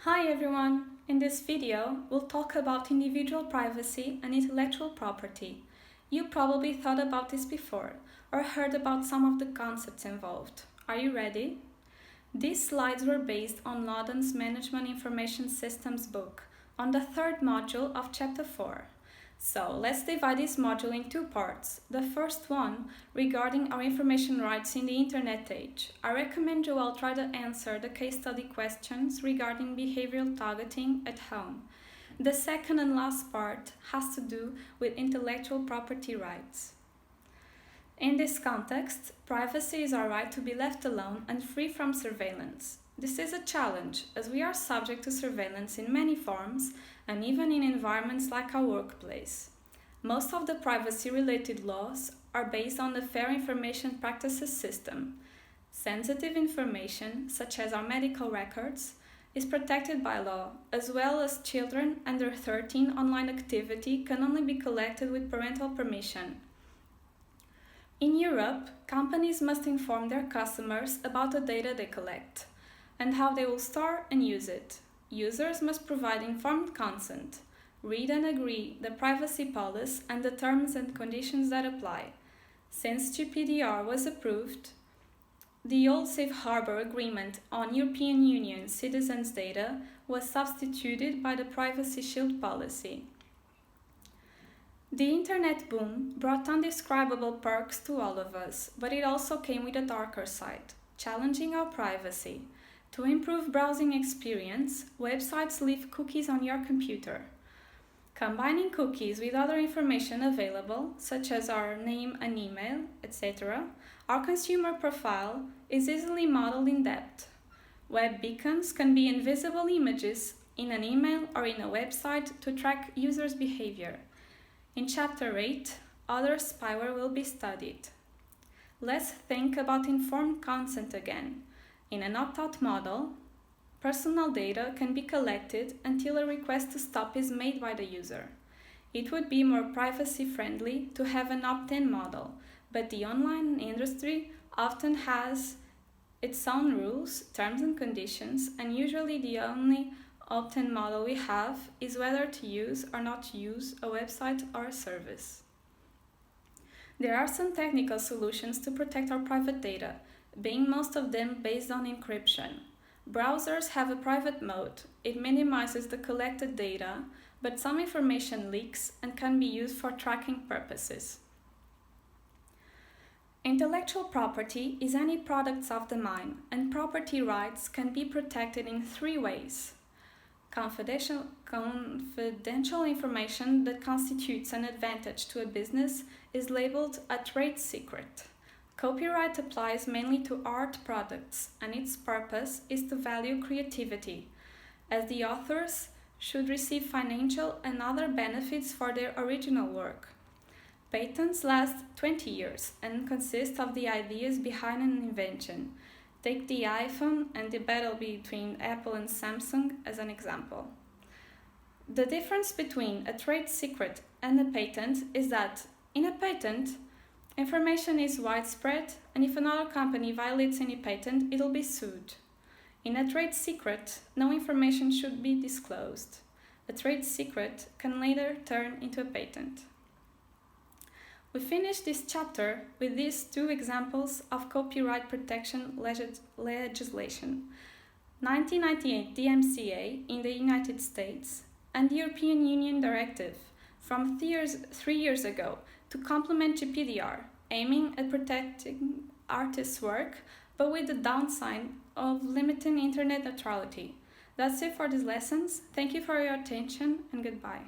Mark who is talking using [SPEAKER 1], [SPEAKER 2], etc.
[SPEAKER 1] Hi everyone! In this video, we'll talk about individual privacy and intellectual property. You probably thought about this before or heard about some of the concepts involved. Are you ready? These slides were based on Laudan's Management Information Systems book on the third module of Chapter 4. So let's divide this module in two parts. The first one regarding our information rights in the internet age. I recommend you all try to answer the case study questions regarding behavioral targeting at home. The second and last part has to do with intellectual property rights. In this context, privacy is our right to be left alone and free from surveillance. This is a challenge, as we are subject to surveillance in many forms and even in environments like our workplace. Most of the privacy-related laws are based on the Fair Information Practices System. Sensitive information, such as our medical records, is protected by law, as well as children under 13 online activity can only be collected with parental permission. In Europe, companies must inform their customers about the data they collect and how they will store and use it. Users must provide informed consent, read and agree the privacy policy and the terms and conditions that apply. Since GDPR was approved, the old Safe Harbor Agreement on European Union citizens' data was substituted by the Privacy Shield policy. The internet boom brought undescribable perks to all of us, but it also came with a darker side, challenging our privacy. To improve browsing experience, websites leave cookies on your computer. Combining cookies with other information available, such as our name and email, etc., our consumer profile is easily modeled in depth. Web beacons can be invisible images in an email or in a website to track users' behavior. In Chapter 8, other spyware will be studied. Let's think about informed consent again. In an opt-out model, personal data can be collected until a request to stop is made by the user. It would be more privacy-friendly to have an opt-in model, but the online industry often has its own rules, terms and conditions, and usually the only opt-in model we have is whether to use or not to use a website or a service. There are some technical solutions to protect our private data, being most of them based on encryption. Browsers have a private mode. It minimizes the collected data, but some information leaks and can be used for tracking purposes. Intellectual property is any products of the mind, and property rights can be protected in three ways. Confidential information that constitutes an advantage to a business is labeled a trade secret. Copyright applies mainly to art products, and its purpose is to value creativity, as the authors should receive financial and other benefits for their original work. Patents last 20 years and consist of the ideas behind an invention. Take the iPhone and the battle between Apple and Samsung as an example. The difference between a trade secret and a patent is that in a patent, information is widespread, and if another company violates any patent, it'll be sued. In a trade secret, no information should be disclosed. A trade secret can later turn into a patent. We finish this chapter with these two examples of copyright protection legislation. 1998 DMCA in the United States and the European Union Directive from 3 years ago to complement GDPR, aiming at protecting artists' work, but with the downside of limiting internet neutrality. That's it for these lessons. Thank you for your attention and goodbye.